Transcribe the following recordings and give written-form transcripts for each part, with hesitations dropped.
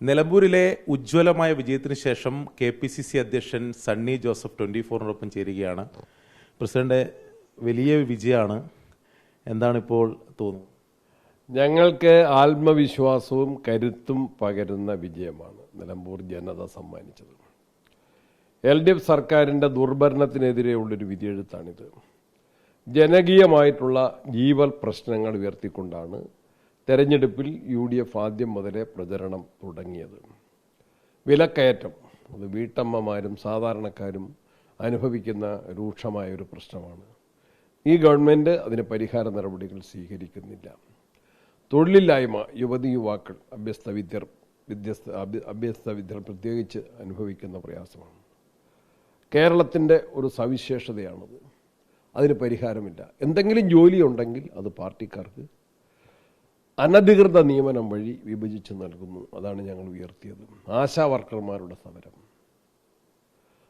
നിലമ്പൂരിലെ ഉജ്ജ്വലമായ വിജയത്തിന് ശേഷം KPCC അധ്യക്ഷൻ സണ്ണി ജോസഫ് 24-നോടൊപ്പം ചേരുകയാണ്. പ്രസിഡന്റ്, വലിയ വിജയമാണ്. എന്താണിപ്പോൾ തോന്നുന്നത്? ഞങ്ങൾക്ക് ആത്മവിശ്വാസവും കരുത്തും പകരുന്ന വിജയമാണ് നിലമ്പൂർ ജനത സമ്മാനിച്ചത്. LDF സർക്കാരിൻ്റെ ദുർഭരണത്തിനെതിരെയുള്ളൊരു വിധിയെഴുത്താണിത്. ജനകീയമായിട്ടുള്ള ജീവൽ പ്രശ്നങ്ങൾ ഉയർത്തിക്കൊണ്ടാണ് തെരഞ്ഞെടുപ്പിൽ UDF ആദ്യം മുതലേ പ്രചരണം തുടങ്ങിയത്. വിലക്കയറ്റം, അത് വീട്ടമ്മമാരും സാധാരണക്കാരും അനുഭവിക്കുന്ന രൂക്ഷമായ ഒരു പ്രശ്നമാണ്. ഈ ഗവൺമെൻറ് അതിന് പരിഹാര നടപടികൾ സ്വീകരിക്കുന്നില്ല. തൊഴിലില്ലായ്മ, യുവതീ-യുവാക്കൾ, അഭ്യസ്ത വിദ്യർ പ്രത്യേകിച്ച് അനുഭവിക്കുന്ന പ്രയാസമാണ്. കേരളത്തിൻ്റെ ഒരു സവിശേഷതയാണത്. അതിന് പരിഹാരമില്ല. എന്തെങ്കിലും ജോലി ഉണ്ടെങ്കിൽ അത് പാർട്ടിക്കാർക്ക് അനധികൃത നിയമനം വഴി വിഭജിച്ച് നൽകുന്നു. അതാണ് ഞങ്ങൾ ഉയർത്തിയത്. ആശാ വർക്കർമാരുടെ സമരം,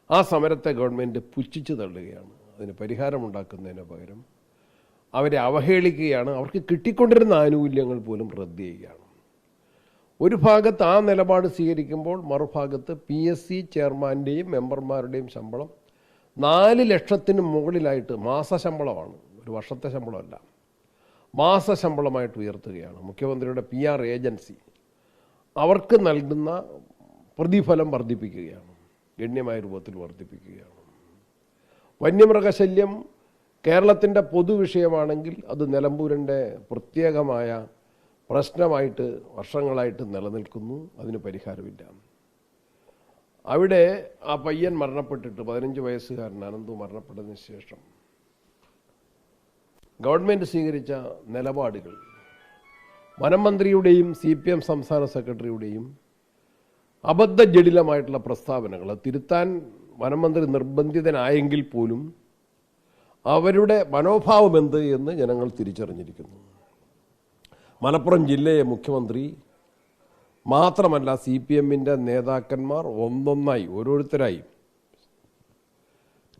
ആ സമരത്തെ ഗവൺമെൻറ് പുച്ഛിച്ച് തള്ളുകയാണ്. അതിന് പരിഹാരമുണ്ടാക്കുന്നതിന് പകരം അവരെ അവഹേളിക്കുകയാണ്. അവർക്ക് കിട്ടിക്കൊണ്ടിരുന്ന ആനുകൂല്യങ്ങൾ പോലും റദ്ദ് ചെയ്യുകയാണ്. ഒരു ഭാഗത്ത് ആ നിലപാട് സ്വീകരിക്കുമ്പോൾ മറുഭാഗത്ത് PSC ചെയർമാൻ്റെയും മെമ്പർമാരുടെയും ശമ്പളം 4 ലക്ഷത്തിന് മുകളിലായിട്ട് മാസശമ്പളമാണ്, ഒരു വർഷത്തെ ശമ്പളമല്ല, മാസശമ്പളമായിട്ട് ഉയർത്തുകയാണ്. മുഖ്യമന്ത്രിയുടെ PR ഏജൻസി അവർക്ക് നൽകുന്ന പ്രതിഫലം വർദ്ധിപ്പിക്കുകയാണ്, ഗണ്യമായ രൂപത്തിൽ വർദ്ധിപ്പിക്കുകയാണ്. വന്യമൃഗശല്യം കേരളത്തിൻ്റെ പൊതുവിഷയമാണെങ്കിൽ അത് നിലമ്പൂരിൻ്റെ പ്രത്യേകമായ പ്രശ്നമായിട്ട് വർഷങ്ങളായിട്ട് നിലനിൽക്കുന്നു. അതിന് പരിഹാരമില്ല. അവിടെ ആ പയ്യൻ മരണപ്പെട്ടിട്ട് 15 വയസ്സുകാരൻ അനന്തു മരണപ്പെട്ടതിന് ശേഷം ഗവൺമെൻറ് സ്വീകരിച്ച നിലപാടുകൾ, വനമന്ത്രിയുടെയും CPM സംസ്ഥാന സെക്രട്ടറിയുടെയും അബദ്ധജടിലമായിട്ടുള്ള പ്രസ്താവനകൾ തിരുത്താൻ വനമന്ത്രി നിർബന്ധിതനായെങ്കിൽ പോലും അവരുടെ മനോഭാവം എന്ത് എന്ന് ജനങ്ങൾ തിരിച്ചറിഞ്ഞിരിക്കുന്നു. മലപ്പുറം ജില്ലയെ മുഖ്യമന്ത്രി മാത്രമല്ല, CPMൻ്റെ നേതാക്കന്മാർ ഒന്നൊന്നായി ഓരോരുത്തരായി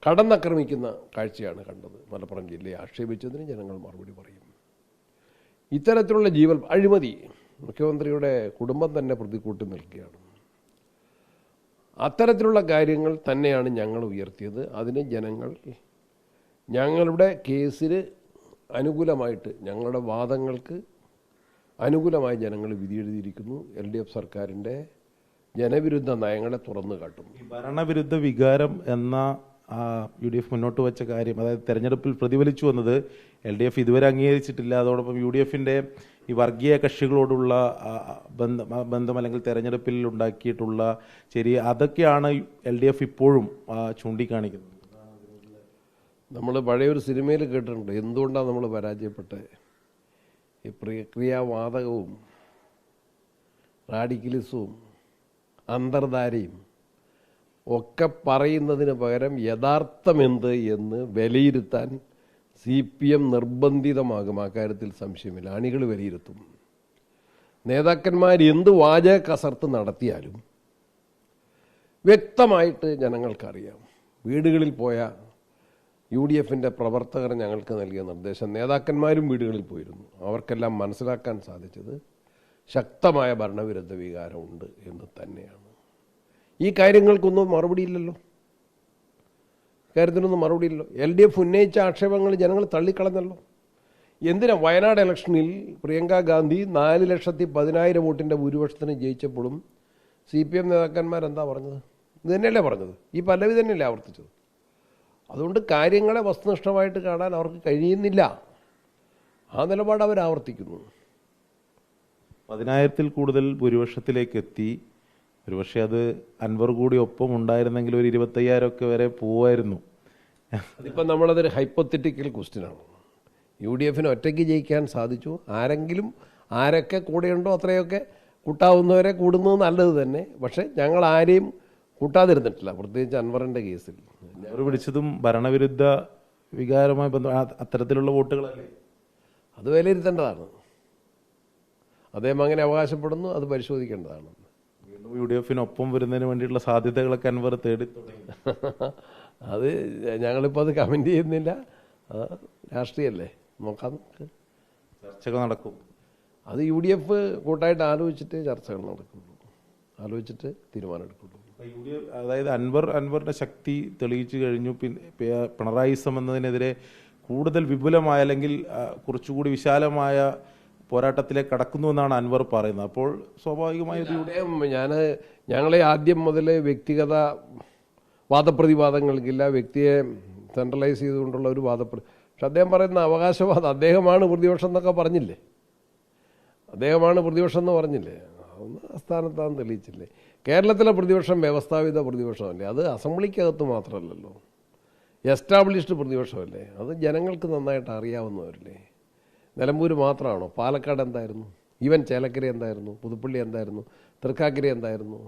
കടന്നാക്രമിക്കുന്ന കാഴ്ചയാണ് കണ്ടത്. മലപ്പുറം ജില്ലയെ ആക്ഷേപിച്ചതിന് ജനങ്ങൾ മറുപടി പറയും. ഇത്തരത്തിലുള്ള ജീവൽ അഴിമതി മുഖ്യമന്ത്രിയുടെ കുടുംബം തന്നെ പ്രതിക്കൂട്ടി നിൽക്കുകയാണ്. അത്തരത്തിലുള്ള കാര്യങ്ങൾ തന്നെയാണ് ഞങ്ങൾ ഉയർത്തിയത്. അതിന് ജനങ്ങൾ ഞങ്ങളുടെ കേസിന് അനുകൂലമായിട്ട്, ഞങ്ങളുടെ വാദങ്ങൾക്ക് അനുകൂലമായി ജനങ്ങൾ വിധിയെഴുതിയിരിക്കുന്നു. LDF സർക്കാരിൻ്റെ ജനവിരുദ്ധ നയങ്ങളെ തുറന്നു കാട്ടും. ഭരണവിരുദ്ധ വികാരം എന്ന UDF മുന്നോട്ട് വെച്ച കാര്യം, അതായത് തെരഞ്ഞെടുപ്പിൽ പ്രതിഫലിച്ചു വന്നത് LDF ഇതുവരെ അംഗീകരിച്ചിട്ടില്ല. അതോടൊപ്പം UDFൻ്റെ ഈ വർഗീയ കക്ഷികളോടുള്ള ബന്ധം അല്ലെങ്കിൽ തെരഞ്ഞെടുപ്പിൽ ഉണ്ടാക്കിയിട്ടുള്ള അതൊക്കെയാണ് LDF ഇപ്പോഴും ചൂണ്ടിക്കാണിക്കുന്നത്. നമ്മൾ പഴയൊരു സിനിമയിൽ കേട്ടിട്ടുണ്ട്, എന്തുകൊണ്ടാണ് നമ്മൾ പരാജയപ്പെട്ടത്? ഈ പ്രക്രിയാവാതകവും റാഡിക്കലിസവും അന്തർധാരയും ഒക്കെ പറയുന്നതിന് പകരം യഥാർത്ഥമെന്ത് എന്ന് വിലയിരുത്താൻ CPM നിർബന്ധിതമാകും. ആ കാര്യത്തിൽ സംശയമില്ല. അണികൾ വിലയിരുത്തും. നേതാക്കന്മാർ എന്ത് വാചക കസർത്ത് നടത്തിയാലും വ്യക്തമായിട്ട് ജനങ്ങൾക്കറിയാം. വീടുകളിൽ പോയ UDFൻ്റെ പ്രവർത്തകർ ഞങ്ങൾക്ക് നൽകിയ നിർദ്ദേശം, നേതാക്കന്മാരും വീടുകളിൽ പോയിരുന്നു, അവർക്കെല്ലാം മനസ്സിലാക്കാൻ സാധിച്ചത് ശക്തമായ ഭരണവിരുദ്ധ വികാരമുണ്ട് എന്ന് തന്നെയാണ്. ഈ കാര്യങ്ങൾക്കൊന്നും മറുപടിയില്ലല്ലോ. കാര്യത്തിനൊന്നും മറുപടിയില്ലല്ലോ. LDF ഉന്നയിച്ച ആക്ഷേപങ്ങൾ ജനങ്ങൾ തള്ളിക്കളഞ്ഞല്ലോ. എന്തിനാ വയനാട് ഇലക്ഷനിൽ പ്രിയങ്ക ഗാന്ധി 4,10,000 വോട്ടിൻ്റെ ഭൂരിപക്ഷത്തിന് ജയിച്ചപ്പോഴും CPM നേതാക്കന്മാരെന്താ പറഞ്ഞത്? ഇത് തന്നെയല്ലേ പറഞ്ഞത്? ഈ പല്ലവി തന്നെയല്ലേ ആവർത്തിച്ചത്? അതുകൊണ്ട് കാര്യങ്ങളെ വസ്തുനിഷ്ഠമായിട്ട് കാണാൻ അവർക്ക് കഴിയുന്നില്ല. ആ നിലപാട് അവർ ആവർത്തിക്കുന്നു. 10,000-ൽ കൂടുതൽ ഭൂരിപക്ഷത്തിലേക്ക് എത്തി. ഒരുപക്ഷെ അത് അൻവർ കൂടി ഒപ്പം ഉണ്ടായിരുന്നെങ്കിൽ ഒരു 25,000 വരെ പോവായിരുന്നു. അതിപ്പം നമ്മളതൊരു ഹൈപ്പോത്തറ്റിക്കൽ ക്വസ്റ്റ്യനാണ്. UDFന് ഒറ്റയ്ക്ക് ജയിക്കാൻ സാധിച്ചു. ആരൊക്കെ കൂടെയുണ്ടോ അത്രയൊക്കെ കൂട്ടാവുന്നവരെ കൂടുന്നത് നല്ലത് തന്നെ. പക്ഷേ ഞങ്ങൾ ആരെയും കൂട്ടാതിരുന്നിട്ടില്ല, പ്രത്യേകിച്ച് അൻവറിൻ്റെ കേസിൽ. അവർ പിടിച്ചതും ഭരണവിരുദ്ധ വികാരമായി അത്തരത്തിലുള്ള വോട്ടുകളല്ലേ? അത് വിലയിരുത്തേണ്ടതാണ്. അദ്ദേഹം അങ്ങനെ അവകാശപ്പെടുന്നു, അത് പരിശോധിക്കേണ്ടതാണ്. വീണ്ടും UDFനൊപ്പം വരുന്നതിന് വേണ്ടിയിട്ടുള്ള സാധ്യതകളൊക്കെ അൻവർ തേടി തുടങ്ങി. അത് ഞങ്ങളിപ്പോൾ അത് കമൻറ്റ് ചെയ്യുന്നില്ല. രാഷ്ട്രീയമല്ലേ, നോക്കാം. ചർച്ചകൾ നടക്കും. അത് UDF കൂട്ടായിട്ട് ആലോചിച്ചിട്ട് ചർച്ചകൾ നടക്കുള്ളൂ. ആലോചിച്ചിട്ട് തീരുമാനമെടുക്കുള്ളൂ. അതായത് അൻവറിന്റെ ശക്തി തെളിയിച്ചു കഴിഞ്ഞു. പിന്നെ പിണറായിസം എന്നതിനെതിരെ കൂടുതൽ വിപുലമായ അല്ലെങ്കിൽ കുറച്ചുകൂടി വിശാലമായ പോരാട്ടത്തിലേക്ക് കടക്കുന്നു എന്നാണ് അൻവർ പറയുന്നത്. അപ്പോൾ സ്വാഭാവികമായി ഞങ്ങളെ ആദ്യം മുതൽ വ്യക്തിഗത വാദപ്രതിവാദങ്ങൾക്കില്ല, വ്യക്തിയെ സെൻട്രലൈസ് ചെയ്തുകൊണ്ടുള്ള ഒരു പക്ഷെ അദ്ദേഹം പറയുന്ന അവകാശവാദം, അദ്ദേഹമാണ് പ്രതിപക്ഷം എന്നൊക്കെ പറഞ്ഞില്ലേ, അദ്ദേഹമാണ് പ്രതിപക്ഷം എന്ന് പറഞ്ഞില്ലേ, അതൊന്നും അസ്ഥാനത്താന്ന് തെളിയിച്ചില്ലേ. കേരളത്തിലെ പ്രതിപക്ഷം വ്യവസ്ഥാപിത പ്രതിപക്ഷമല്ലേ, അത് അസംബ്ലിക്കകത്ത് മാത്രമല്ലല്ലോ, എസ്റ്റാബ്ലിഷ്ഡ് പ്രതിപക്ഷമല്ലേ, അത് ജനങ്ങൾക്ക് നന്നായിട്ട് അറിയാവുന്നവരല്ലേ. നിലമ്പൂർ മാത്രമാണോ? പാലക്കാട് എന്തായിരുന്നു, ഈവൻ ചേലക്കര എന്തായിരുന്നു, പുതുപ്പള്ളി എന്തായിരുന്നു, തൃക്കാക്കര എന്തായിരുന്നു,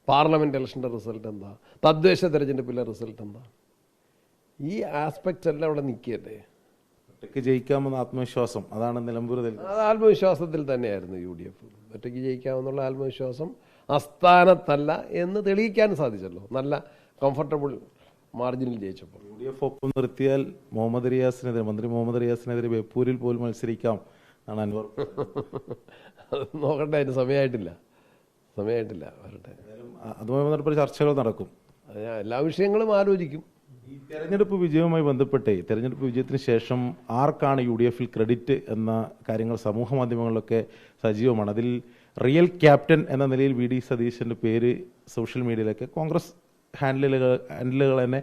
പാർലമെൻറ്റ് ഇലക്ഷൻ്റെ റിസൾട്ട് എന്താ, തദ്ദേശ തെരഞ്ഞെടുപ്പിലെ റിസൾട്ട് എന്താ, ഈ ആസ്പെക്ട്സ് എല്ലാം അവിടെ നിൽക്കുകയല്ലേ. ഒറ്റയ്ക്ക് ജയിക്കാമെന്ന ആത്മവിശ്വാസം, അതാണ് നിലമ്പൂർ. അത് ആത്മവിശ്വാസത്തിൽ തന്നെയായിരുന്നു UDF. ഒറ്റയ്ക്ക് ജയിക്കാമെന്നുള്ള ആത്മവിശ്വാസം അസ്ഥാനത്തല്ല എന്ന് തെളിയിക്കാൻ സാധിച്ചല്ലോ, നല്ല കംഫർട്ടബിൾ മാർജിനിൽ ജയിച്ചപ്പോൾ. UDF ഒപ്പം നിർത്തിയാൽ മന്ത്രി മുഹമ്മദ് റിയാസിനെതിരെ ബേപ്പൂരിൽ പോലും മത്സരിക്കാം എന്നാണ് അൻവർ. അത് നോക്കട്ടെ, അതിന് സമയമായിട്ടില്ല വരട്ടെ. അതുമായി ബന്ധപ്പെട്ട ചർച്ചകൾ നടക്കും, എല്ലാ വിഷയങ്ങളും ആലോചിക്കും. ഈ തെരഞ്ഞെടുപ്പ് വിജയവുമായി ബന്ധപ്പെട്ടേ തെരഞ്ഞെടുപ്പ് വിജയത്തിന് ശേഷം ആർക്കാണ് UDFൽ ക്രെഡിറ്റ് എന്ന കാര്യങ്ങൾ സമൂഹ മാധ്യമങ്ങളിലൊക്കെ സജീവമാണ്. അതിൽ റിയൽ ക്യാപ്റ്റൻ എന്ന നിലയിൽ VD സതീശൻ്റെ പേര് സോഷ്യൽ മീഡിയയിലൊക്കെ കോൺഗ്രസ് ഹാൻഡിലുകൾ തന്നെ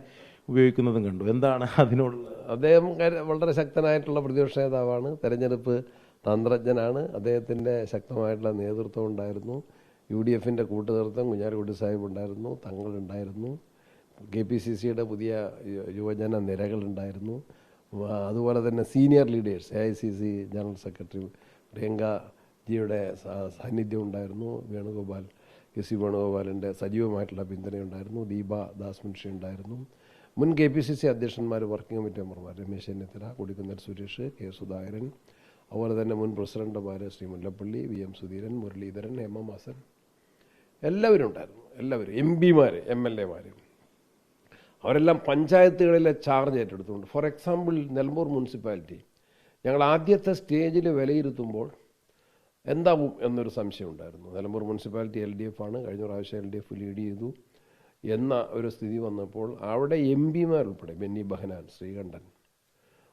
ഉപയോഗിക്കുന്നതും കണ്ടു. എന്താണ് അതിനോടുള്ള? അദ്ദേഹം വളരെ ശക്തനായിട്ടുള്ള പ്രതിപക്ഷ നേതാവാണ്, തെരഞ്ഞെടുപ്പ് തന്ത്രജ്ഞനാണ്, അദ്ദേഹത്തിൻ്റെ ശക്തമായിട്ടുള്ള നേതൃത്വം ഉണ്ടായിരുന്നു. UDFൻ്റെ കൂട്ടുനേതൃത്വം കുഞ്ഞാലിക്കുട്ടി സാഹിബ് ഉണ്ടായിരുന്നു, തങ്ങളുണ്ടായിരുന്നു, KPCCയുടെ പുതിയ യുവജന നിരകളുണ്ടായിരുന്നു. അതുപോലെ തന്നെ senior leaders, AICC general secretary പ്രിയങ്കജിയുടെ സാന്നിധ്യം ഉണ്ടായിരുന്നു, KC വേണുഗോപാലിൻ്റെ സജീവമായിട്ടുള്ള പിന്തുണയുണ്ടായിരുന്നു, ദീപ ദാസ് മുൻഷി ഉണ്ടായിരുന്നു, മുൻ KPCC അധ്യക്ഷന്മാർ, വർക്കിംഗ് കമ്മിറ്റി മെമ്പർമാർ രമേശ് ചെന്നിത്തല, കൊടിക്കുന്നിൽ സുരേഷ്, K സുധാകരൻ, അതുപോലെ തന്നെ മുൻ പ്രസിഡന്റുമാർ ശ്രീ മുല്ലപ്പള്ളി, VM സുധീരൻ, മുരളീധരൻ, MM ഹസൻ, എല്ലാവരും ഉണ്ടായിരുന്നു. എല്ലാവരും MP-മാർ, MLA-മാർ, അവരെല്ലാം പഞ്ചായത്തുകളിലെ ചാർജ് ഏറ്റെടുത്തുകൊണ്ട്. ഫോർ എക്സാമ്പിൾ, നിലമ്പൂർ മുനിസിപ്പാലിറ്റി ഞങ്ങൾ ആദ്യത്തെ സ്റ്റേജിൽ വിലയിരുത്തുമ്പോൾ എന്താവും എന്നൊരു സംശയം ഉണ്ടായിരുന്നു. നിലമ്പൂർ മുനിസിപ്പാലിറ്റി LDF ആണ്, കഴിഞ്ഞ പ്രാവശ്യം LDF ലീഡ് ചെയ്തു എന്ന ഒരു സ്ഥിതി വന്നപ്പോൾ അവിടെ MP-മാർ ഉൾപ്പെടെ, ബെന്നി ബഹനാൻ, ശ്രീകണ്ഠൻ,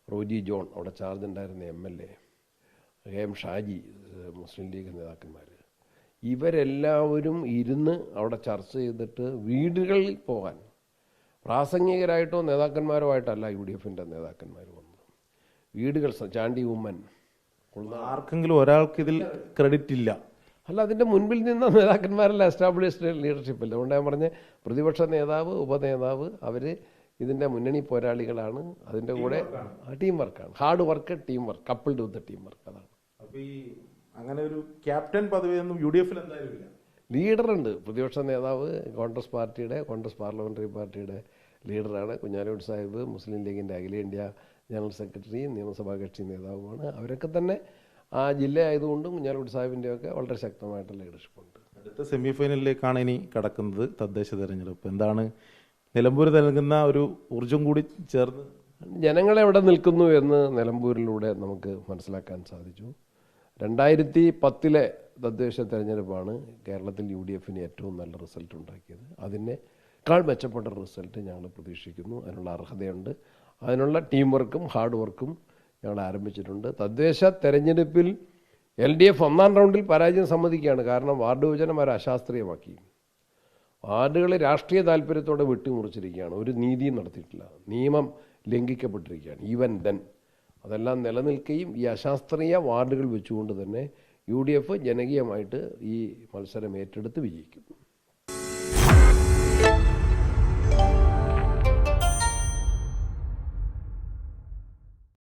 റോജി ജോൺ, അവിടെ ചാർജ് ഉണ്ടായിരുന്ന MLA, KM ഷാജി, മുസ്ലിം ലീഗ് നേതാക്കന്മാർ, ഇവരെല്ലാവരും ഇരുന്ന് അവിടെ ചർച്ച ചെയ്തിട്ട് വീടുകളിൽ പോകാൻ പ്രാസംഗികരായിട്ടോ നേതാക്കന്മാരോ ആയിട്ടല്ല UDFൻ്റെ നേതാക്കന്മാർ വന്നത്. വീടുകൾ, ചാണ്ടി ഉമ്മൻ, ആർക്കെങ്കിലും ഒരാൾക്ക് ഇതിൽ ക്രെഡിറ്റ് ഇല്ല. അല്ല, അതിൻ്റെ മുൻപിൽ നിന്ന നേതാക്കന്മാരല്ല എസ്റ്റാബ്ലിഷ്ഡ് ലീഡർഷിപ്പല്ല. അതുകൊണ്ട് ഞാൻ പറഞ്ഞ പ്രതിപക്ഷ നേതാവ്, ഉപനേതാവ്, അവർ ഇതിൻ്റെ മുന്നണി പോരാളികളാണ്. അതിൻ്റെ കൂടെ ടീം വർക്കാണ്, hard work, team work, coupled വിത്ത് ടീം വർക്ക്. അതാണ്. അപ്പോൾ ഈ അങ്ങനെ ഒരു ക്യാപ്റ്റൻ പദവിയൊന്നും UDFൽ എന്തായാലും ഇല്ല. ലീഡറുണ്ട്, പ്രതിപക്ഷ നേതാവ് കോൺഗ്രസ് പാർലമെൻ്ററി പാർട്ടിയുടെ ലീഡറാണ് കുഞ്ഞാലിക്കുട്ടി സാഹിബ്, മുസ്ലിം ലീഗിൻ്റെ അഖിലേന്ത്യാ ജനറൽ സെക്രട്ടറി, നിയമസഭാ കക്ഷി നേതാവുമാണ്. അവരൊക്കെ തന്നെ ആ ജില്ല ആയതുകൊണ്ടും കുഞ്ഞാലിക്കുട്ടി സാഹിബിൻ്റെയൊക്കെ വളരെ ശക്തമായിട്ടുള്ള ലീഡർഷിപ്പുണ്ട്. അടുത്ത സെമി ഫൈനലിലേക്കാണ് ഇനി കടക്കുന്നത് തദ്ദേശ തെരഞ്ഞെടുപ്പ്. എന്താണ് നിലമ്പൂർ നൽകുന്ന ഒരു ഊർജം കൂടി ചേർന്ന് ജനങ്ങളെവിടെ നിൽക്കുന്നു എന്ന് നിലമ്പൂരിലൂടെ നമുക്ക് മനസ്സിലാക്കാൻ സാധിച്ചു. 2010 തദ്ദേശ തെരഞ്ഞെടുപ്പാണ് കേരളത്തിൽ UDFന് ഏറ്റവും നല്ല റിസൾട്ട് ഉണ്ടാക്കിയത്. അതിനേക്കാൾ മെച്ചപ്പെട്ട റിസൾട്ട് ഞങ്ങൾ പ്രതീക്ഷിക്കുന്നു. അതിനുള്ള അർഹതയുണ്ട്. അതിനുള്ള ടീം വർക്കും ഹാർഡ് വർക്കും ഞങ്ങൾ ആരംഭിച്ചിട്ടുണ്ട്. തദ്ദേശ തെരഞ്ഞെടുപ്പിൽ LDF ഒന്നാം റൗണ്ടിൽ പരാജയം സമ്മതിക്കുകയാണ്. കാരണം വാർഡ് വിഭജനം അവർ അശാസ്ത്രീയമാക്കി, വാർഡുകൾ രാഷ്ട്രീയ താല്പര്യത്തോടെ വെട്ടിമുറിച്ചിരിക്കുകയാണ്, ഒരു നീതിയും നടത്തിയിട്ടില്ല, നിയമം ലംഘിക്കപ്പെട്ടിരിക്കുകയാണ്. ഈവൻ ദെൻ അതെല്ലാം നിലനിൽക്കുകയും ഈ അശാസ്ത്രീയ വാർഡുകൾ വെച്ചുകൊണ്ട് തന്നെ UDF ജനകീയമായിട്ട് ഈ മത്സരം ഏറ്റെടുത്ത് വിജയിക്കും.